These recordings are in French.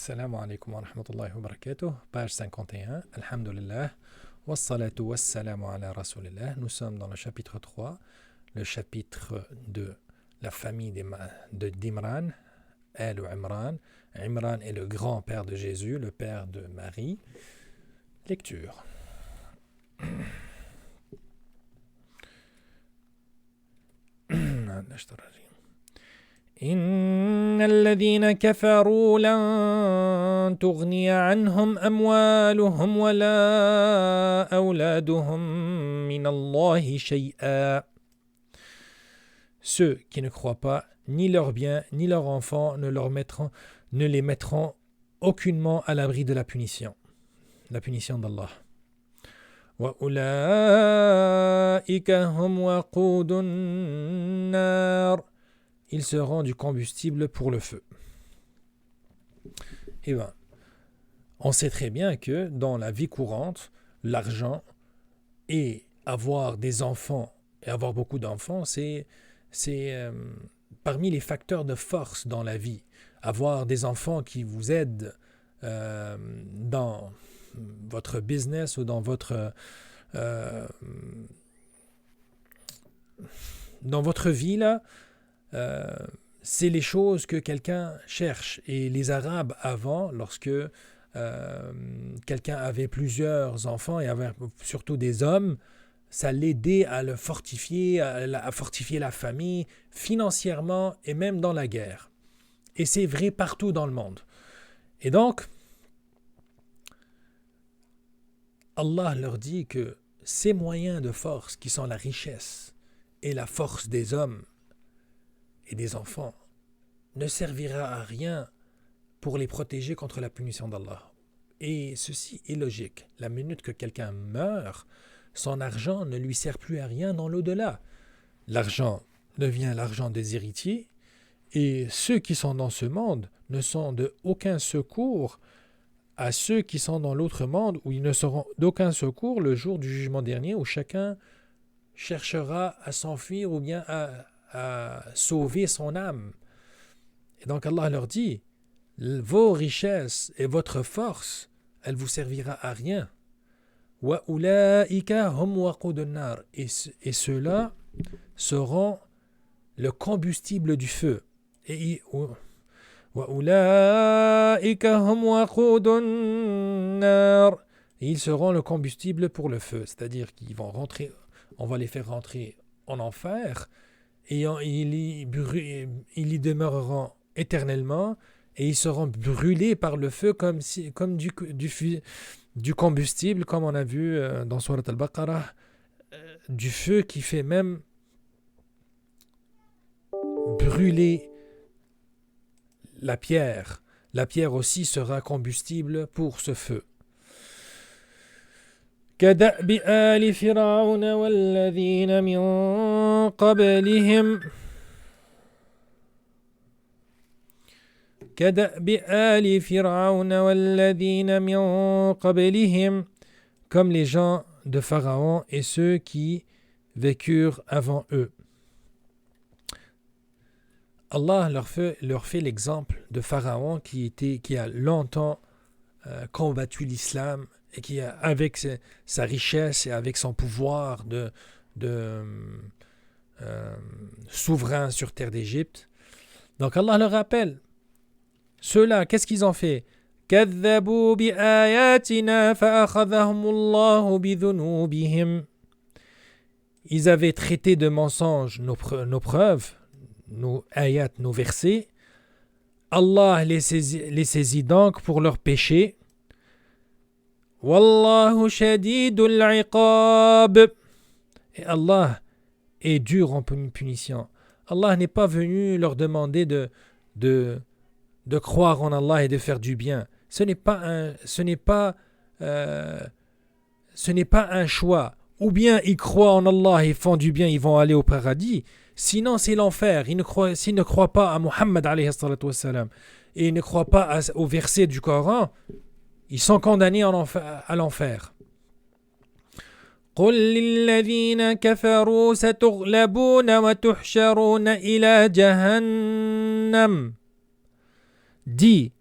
Assalamu alaikum wa rahmatullahi wa barakatuh. Page 51. Alhamdulillah. Wassalatu wassalamu ala rasulillah. Nous sommes dans le chapitre 3, le chapitre de la famille d'Imran, Al-Imran. Imran est le grand-père de Jésus, le père de Marie. Lecture. إن الذين كفروا لن تغني عنهم أموالهم ولا أولادهم من الله شيئا. Ceux qui ne croient pas, ni leurs biens, ni leurs enfants ne les mettront aucunement à l'abri de la punition d'Allah. وَأُولَٰئِكَ هُمْ وَقُودُ النَّارِ. Ils seront du combustible pour le feu. Eh bien, on sait très bien que dans la vie courante, l'argent et avoir des enfants et avoir beaucoup d'enfants, c'est parmi les facteurs de force dans la vie. Avoir des enfants qui vous aident dans votre business ou dans votre vie là. C'est les choses que quelqu'un cherche. Et les Arabes avant, lorsque quelqu'un avait plusieurs enfants et avait surtout des hommes, ça l'aidait à le fortifier, à fortifier la famille financièrement et même dans la guerre. Et c'est vrai partout dans le monde. Et donc, Allah leur dit que ces moyens de force qui sont la richesse et la force des hommes et des enfants ne servira à rien pour les protéger contre la punition d'Allah. Et ceci est logique. La minute que quelqu'un meurt, son argent ne lui sert plus à rien dans l'au-delà. L'argent devient l'argent des héritiers et ceux qui sont dans ce monde ne sont de aucun secours à ceux qui sont dans l'autre monde où ils ne seront d'aucun secours le jour du jugement dernier où chacun cherchera à s'enfuir ou bien à sauver son âme. Et donc Allah leur dit, vos richesses et votre force, elle vous servira à rien. Et ceux-là seront le combustible du feu. Et ils seront le combustible pour le feu. C'est-à-dire qu'ils vont rentrer, on va les faire rentrer en enfer et ils y demeureront éternellement et ils seront brûlés par le feu comme du combustible, comme on a vu dans Surat al-Baqarah, du feu qui fait même brûler la pierre. La pierre aussi sera combustible pour ce feu. كدأب آل فرعون والذين من قبلهم كدأب آل فرعون والذين من قبلهم comme les gens de Pharaon et ceux qui vécurent avant eux. Allah leur fait l'exemple de Pharaon qui a longtemps combattu l'islam et qui, avec sa richesse et avec son pouvoir de souverain sur terre d'Égypte. Donc Allah leur rappelle, ceux-là, qu'est-ce qu'ils ont fait? كَذَّبُوا بِآيَاتِنَا فَأَخَذَهُمُ اللَّهُ بِذُنُوبِهِمْ. Ils avaient traité de mensonges nos preuves, nos ayats, nos versets. Allah les saisit donc pour leurs péchés. Wallahu shadidul iqab. Et Allah est dur en punition. Allah n'est pas venu leur demander de croire en Allah et de faire du bien. Ce n'est pas un choix. Ou bien ils croient en Allah et font du bien, ils vont aller au paradis. Sinon, c'est l'enfer. S'ils ne croient pas à Muhammad alayhi salatu wassalam, et ils ne croient pas au verset du Coran, ils sont condamnés à l'enfer. قل للذين كفروا ستغلبون وتحشرون إلى جهنم. Dis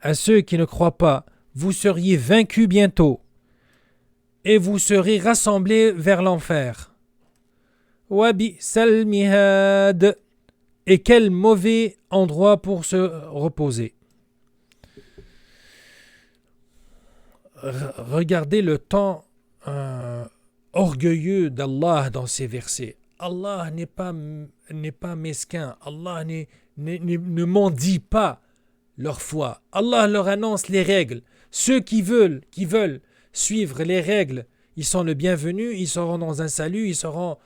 à ceux qui ne croient pas, vous seriez vaincus bientôt et vous serez rassemblés vers l'enfer. Wa bi'sal mihad. Et quel mauvais endroit pour se reposer. Regardez le temps orgueilleux d'Allah dans ces versets. Allah n'est pas mesquin. Allah ne mendie pas leur foi. Allah leur annonce les règles. Ceux qui veulent suivre les règles, ils sont le bienvenu, ils seront dans un salut, ils seront,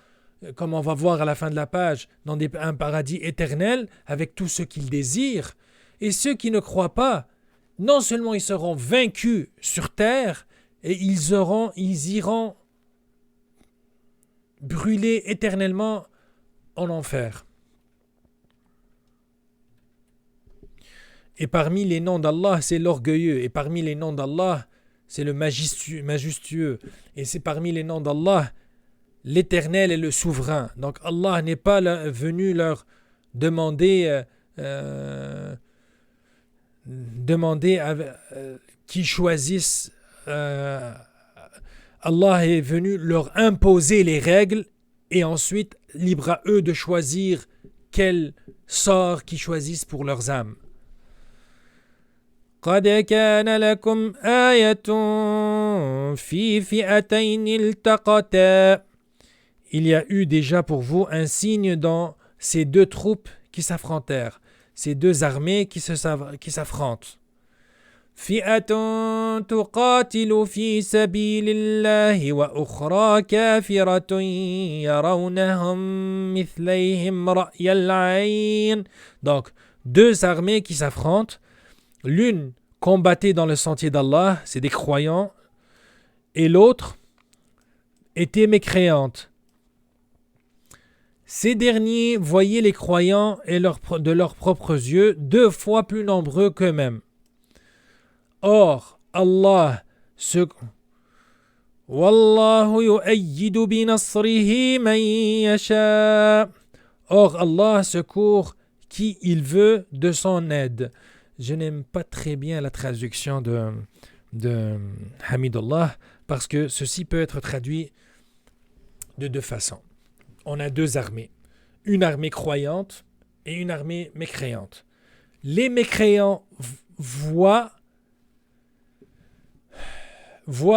comme on va voir à la fin de la page, dans un paradis éternel avec tout ce qu'ils désirent. Et ceux qui ne croient pas, non seulement ils seront vaincus sur terre, et ils iront brûler éternellement en enfer. Et parmi les noms d'Allah, c'est l'orgueilleux. Et parmi les noms d'Allah, c'est le majestueux. Et c'est parmi les noms d'Allah, l'Éternel et le Souverain. Donc Allah n'est pas venu leur demander qu'ils choisissent. Allah est venu leur imposer les règles et ensuite libre à eux de choisir quel sort qu'ils choisissent pour leurs âmes. قد كان لكم آية في فئتين التقتا. Il y a eu déjà pour vous un signe dans ces deux troupes qui s'affrontèrent, ces deux armées qui s'affrontent. فئة تقاتل في سبيل الله وأخرى كافرة يرونهم مثليهم رأي العين. Donc, deux armées qui s'affrontent. L'une combattait dans le sentier d'Allah, c'est des croyants, et l'autre était mécréante. Ces derniers voyaient les croyants de leurs propres yeux 2 fois plus nombreux qu'eux-mêmes. Or, Allah Wallahu yu'ayyidu bi nasrihi man yasha. Or, Allah secourt qui il veut de son aide. Je n'aime pas très bien la traduction de Hamidullah parce que ceci peut être traduit de 2 façons. On a 2 armées, une armée croyante et une armée mécréante. Les mécréants voient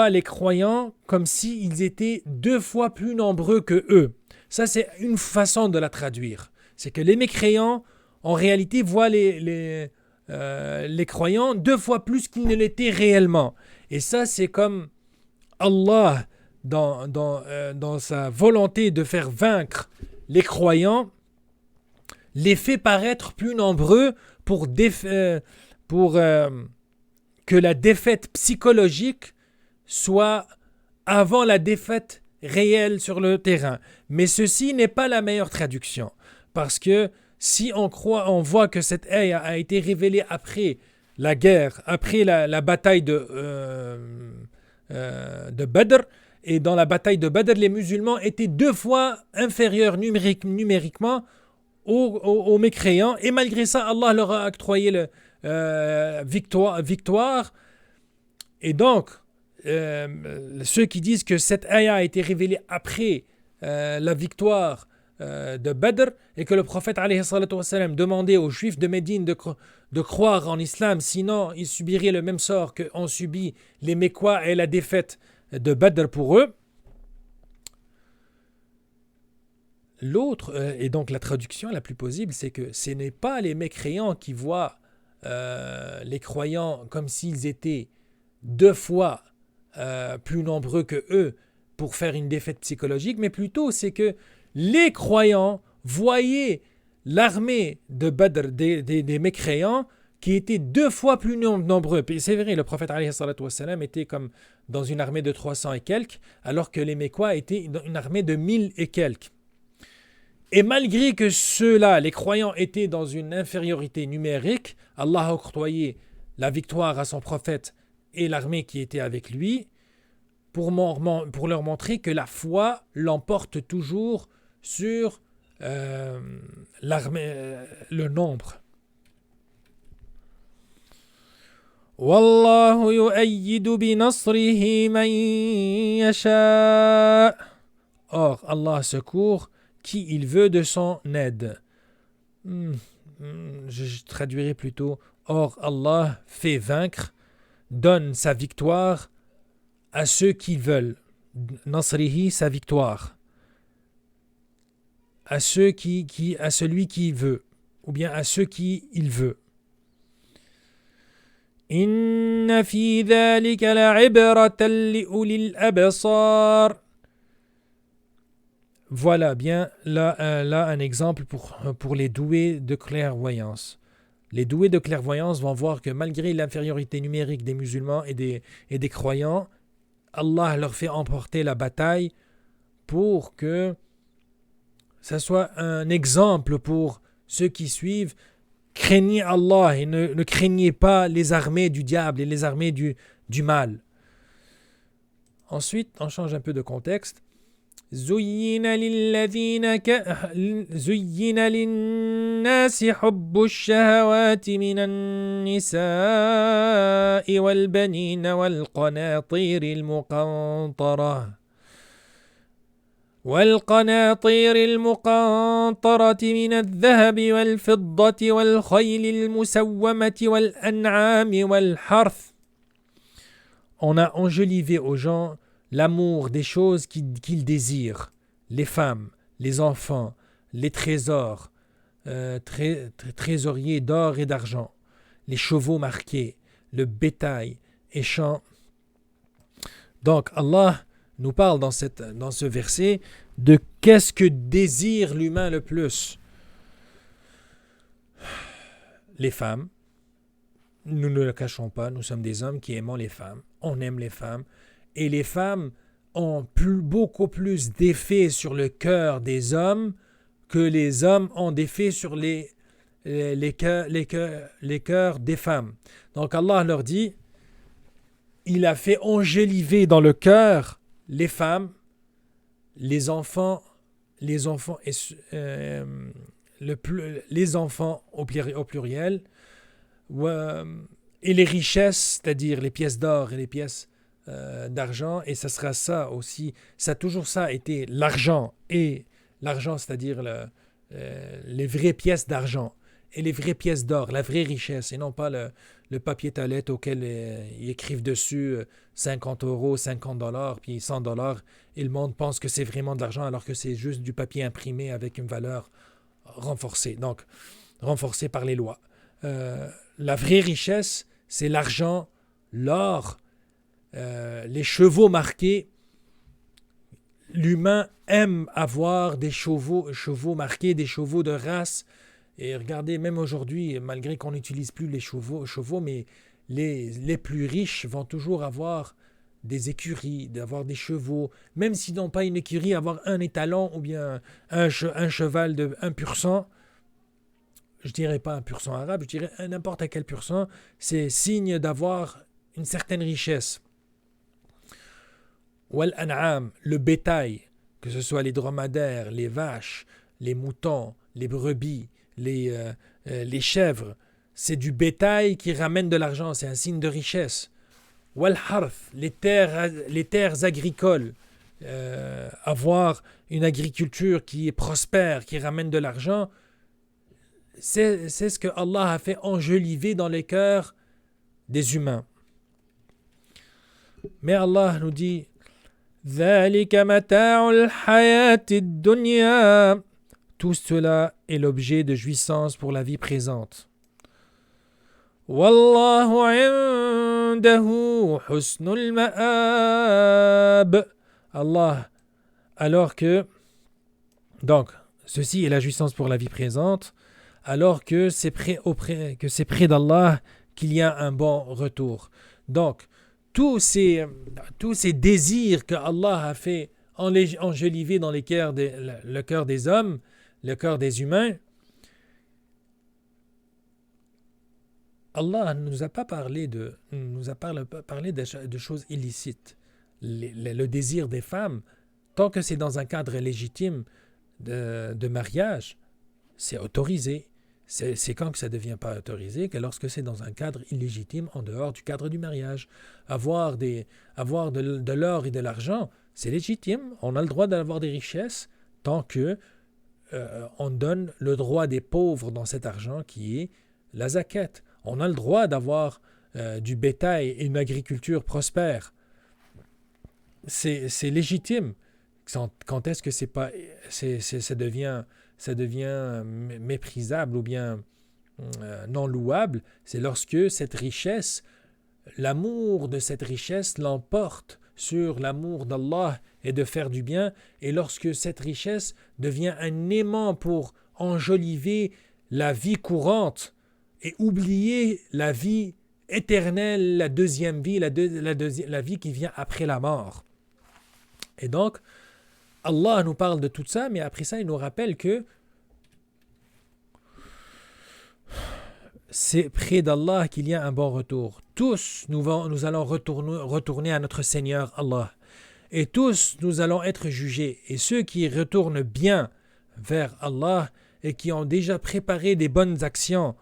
les croyants comme s'ils étaient 2 fois plus nombreux que eux. Ça, c'est une façon de la traduire. C'est que les mécréants, en réalité, voient les croyants 2 fois plus qu'ils ne l'étaient réellement. Et ça, c'est comme Allah, dans sa volonté de faire vaincre les croyants, les fait paraître plus nombreux pour que la défaite psychologique soit avant la défaite réelle sur le terrain. Mais ceci n'est pas la meilleure traduction, parce que si on voit que cette ayah a été révélée après la guerre, après la bataille de Badr, et dans la bataille de Badr, les musulmans étaient 2 fois inférieurs numériquement aux mécréants, et malgré ça, Allah leur a octroyé victoire. Et donc, ceux qui disent que cette ayah a été révélée après la victoire de Badr et que le prophète alayhi salatu wassalam demandait aux juifs de Médine de croire en islam, sinon ils subiraient le même sort qu'ont subi les Mécois et la défaite de Badr pour eux. L'autre, et donc la traduction la plus possible, c'est que ce n'est pas les mécréants qui voient les croyants comme s'ils étaient 2 fois plus nombreux que eux pour faire une défaite psychologique, mais plutôt c'est que les croyants voyaient l'armée de Badr des mécréants qui étaient 2 fois plus nombreux. Et c'est vrai, le prophète alayhi salatu wassalam était comme dans une armée de 300 et quelques, alors que les Mécois étaient dans une armée de 1000 et quelques. Et malgré que ceux-là, les croyants, étaient dans une infériorité numérique, Allah a octroyé la victoire à son prophète et l'armée qui était avec lui pour leur montrer que la foi l'emporte toujours sur l'armée, le nombre. Wallahu yu'ayyidu bi nasrihi man yasha. Or, Allah secourt qui il veut de son aide. Je traduirai plutôt. Or, Allah fait vaincre, donne sa victoire à ceux qui veulent. Nasrihi, sa victoire. À celui qui veut, ou bien à ceux qui il veut. Inna fi dhalika la'ibratan li ulil absar. Voilà bien là un exemple pour les doués de clairvoyance. Les doués de clairvoyance vont voir que malgré l'infériorité numérique des musulmans et des croyants, Allah leur fait emporter la bataille pour que ça soit un exemple pour ceux qui suivent. Craignez Allah et ne craignez pas les armées du diable et les armées du mal. Ensuite, on change un peu de contexte. زين للناس حب الشهوات من النساء والبنين والقناطير المقنطرة من الذهب والفضة والخيل المسومة والأنعام والحرث. On a enjolivé aux gens l'amour des choses qu'ils désirent, les femmes, les enfants, les trésors, trésoriers d'or et d'argent, les chevaux marqués, le bétail et champs. Donc Allah nous parle dans ce verset de qu'est-ce que désire l'humain le plus. Les femmes, nous ne le cachons pas, nous sommes des hommes qui aimons les femmes, on aime les femmes, et les femmes ont beaucoup plus d'effet sur le cœur des hommes que les hommes ont d'effet sur les cœurs des femmes. Donc Allah leur dit, il a fait enjoliver dans le cœur les femmes, les enfants les enfants au pluriel, et les richesses, c'est-à-dire les pièces d'or et les pièces d'argent, et ça sera ça aussi, ça a toujours ça été l'argent, c'est-à-dire les vraies pièces d'argent et les vraies pièces d'or, la vraie richesse, et non pas le papier toilette auquel ils écrivent dessus 50 €, 50 $, puis 100 $, et le monde pense que c'est vraiment de l'argent alors que c'est juste du papier imprimé avec une valeur renforcée, donc renforcée par les lois. La vraie richesse, c'est l'argent, l'or, les chevaux marqués. L'humain aime avoir des chevaux marqués, des chevaux de race. Et regardez, même aujourd'hui, malgré qu'on n'utilise plus les chevaux, mais les plus riches vont toujours avoir des écuries, d'avoir des chevaux, même s'ils n'ont pas une écurie, avoir un étalon ou bien un cheval de 1%. Je dirais pas un pur sang arabe, je dirais n'importe quel pur sang, c'est signe d'avoir une certaine richesse. Wal an'am, le bétail, que ce soit les dromadaires, les vaches, les moutons, les brebis, les chèvres, c'est du bétail qui ramène de l'argent, c'est un signe de richesse. Wal harth, les terres agricoles, avoir une agriculture qui est prospère, qui ramène de l'argent, c'est ce que Allah a fait enjoliver dans les cœurs des humains. Mais Allah nous dit ذَلِكَ مَتَاعُ الْحَيَاةِ الدُّنْيَا. Tout cela est l'objet de jouissance pour la vie présente. وَاللَّهُ عِنْدَهُ حُسْنُ الْمَآبِ. Allah, alors que, donc, ceci est la jouissance pour la vie présente, alors que c'est près d'Allah qu'il y a un bon retour. Donc, tous ces désirs que Allah a fait enjoliver dans le cœur des hommes, le cœur des humains, Allah ne nous a pas parlé de choses illicites. Le désir des femmes, tant que c'est dans un cadre légitime de mariage, c'est autorisé. C'est quand que ça ne devient pas autorisé, que lorsque c'est dans un cadre illégitime, en dehors du cadre du mariage. Avoir de l'or et de l'argent, c'est légitime. On a le droit d'avoir des richesses tant que on donne le droit des pauvres dans cet argent qui est la zakat. On a le droit d'avoir du bétail et une agriculture prospère. C'est légitime. Quand est-ce que ça devient méprisable ou bien non louable, c'est lorsque cette richesse, l'amour de cette richesse l'emporte sur l'amour d'Allah et de faire du bien, et lorsque cette richesse devient un aimant pour enjoliver la vie courante et oublier la vie éternelle, la deuxième vie, la vie qui vient après la mort. Et donc, Allah nous parle de tout ça, mais après ça, il nous rappelle que c'est près d'Allah qu'il y a un bon retour. Tous, nous allons retourner à notre Seigneur Allah. Et tous, nous allons être jugés. Et ceux qui retournent bien vers Allah et qui ont déjà préparé des bonnes actions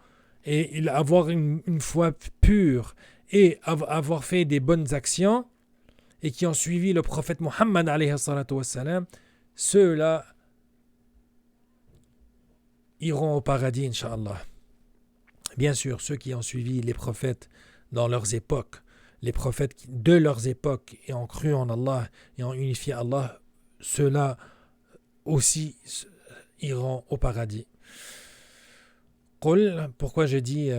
et avoir une foi pure et avoir fait des bonnes actions et qui ont suivi le prophète Muhammad alayhi salatu wassalam, ceux-là iront au paradis, Inch'Allah. Bien sûr, ceux qui ont suivi les prophètes dans leurs époques, les prophètes de leurs époques et ont cru en Allah et ont unifié Allah, ceux-là aussi iront au paradis. Pourquoi je dis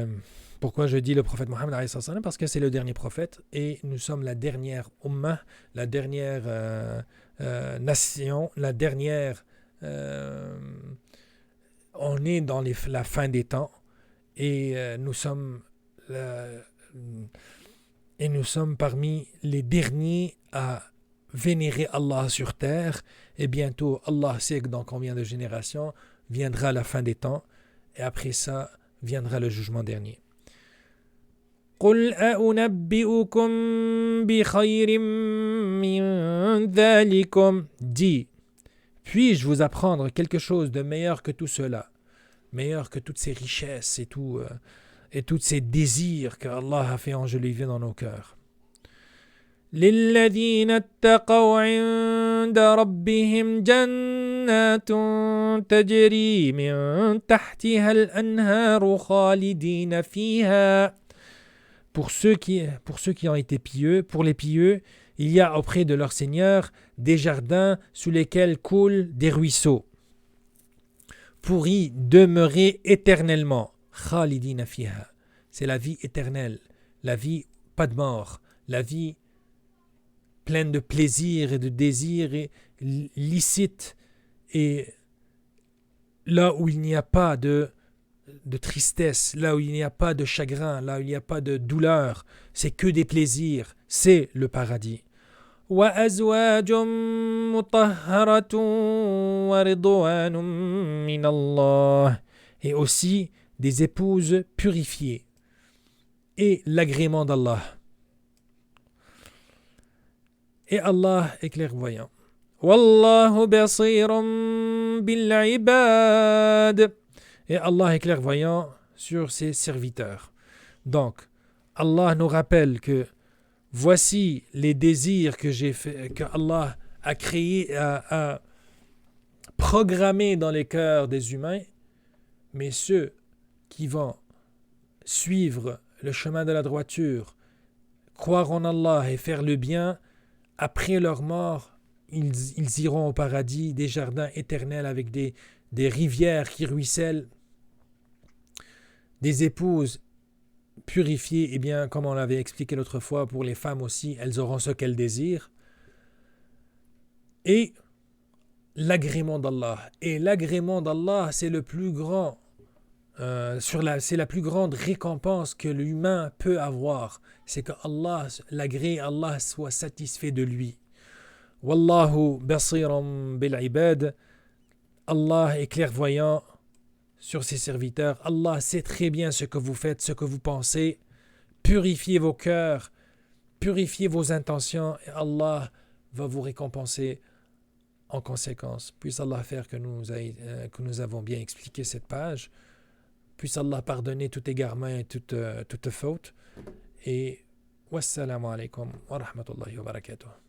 le prophète Mohammed alayhi sallam? Parce que c'est le dernier prophète et nous sommes la dernière ummah, la dernière nation, la dernière... on est dans la fin des temps et nous sommes parmi les derniers à vénérer Allah sur terre, et bientôt Allah sait que dans combien de générations viendra la fin des temps, et après ça viendra le jugement dernier. قُلْ أَنَبِّئُكُمْ بِخَيْرٍ مِّن ذَلِكُمْ. Dis, puis-je vous apprendre quelque chose de meilleur que tout cela, meilleur que toutes ces richesses et tous ces désirs que Allah a fait enjoliver dans nos cœurs. لِلَّذِينَ اتَّقَوْا عِندَ رَبِّهِمْ جَنَّاتٌ تَجْرِي مِن تَحْتِهَا الْأَنْهَارُ خَالِدِينَ فِيهَا. Pour ceux qui ont été pieux, pour les pieux, il y a auprès de leur Seigneur des jardins sous lesquels coulent des ruisseaux, pour y demeurer éternellement. Khalidina fiha. C'est la vie éternelle, la vie pas de mort, la vie pleine de plaisir et de désir et licite, et là où il n'y a pas de tristesse, là où il n'y a pas de chagrin, là où il n'y a pas de douleur, c'est que des plaisirs, c'est le paradis. وَأَزْوَاجٌ مُطَهَّرَةٌ وَرِضْوَانٌ مِّنَ اللَّهِ. Et aussi des épouses purifiées et l'agrément d'Allah. Et Allah est clairvoyant. وَاللَّهُ بَصِيرٌ بِالْعِبَادِ. Et Allah est clairvoyant sur ses serviteurs. Donc, Allah nous rappelle que voici les désirs que Allah a créés, a programmés dans les cœurs des humains, mais ceux qui vont suivre le chemin de la droiture, croire en Allah et faire le bien, après leur mort, ils iront au paradis, des jardins éternels avec des rivières qui ruissellent, des épouses purifiées, et bien comme on l'avait expliqué l'autre fois, pour les femmes aussi, elles auront ce qu'elles désirent, et l'agrément d'Allah. Et l'agrément d'Allah, c'est le plus grand, c'est la plus grande récompense que l'humain peut avoir, c'est que Allah, Allah soit satisfait de lui. Wallahu basiran bil ibad. Allah est clairvoyant sur ses serviteurs. Allah sait très bien ce que vous faites, ce que vous pensez. Purifiez vos cœurs, purifiez vos intentions, et Allah va vous récompenser en conséquence. Puisse Allah faire que nous avons bien expliqué cette page. Puisse Allah pardonner tout égarement et toute faute. Et wassalamu alaikum wa rahmatullahi wa barakatuh.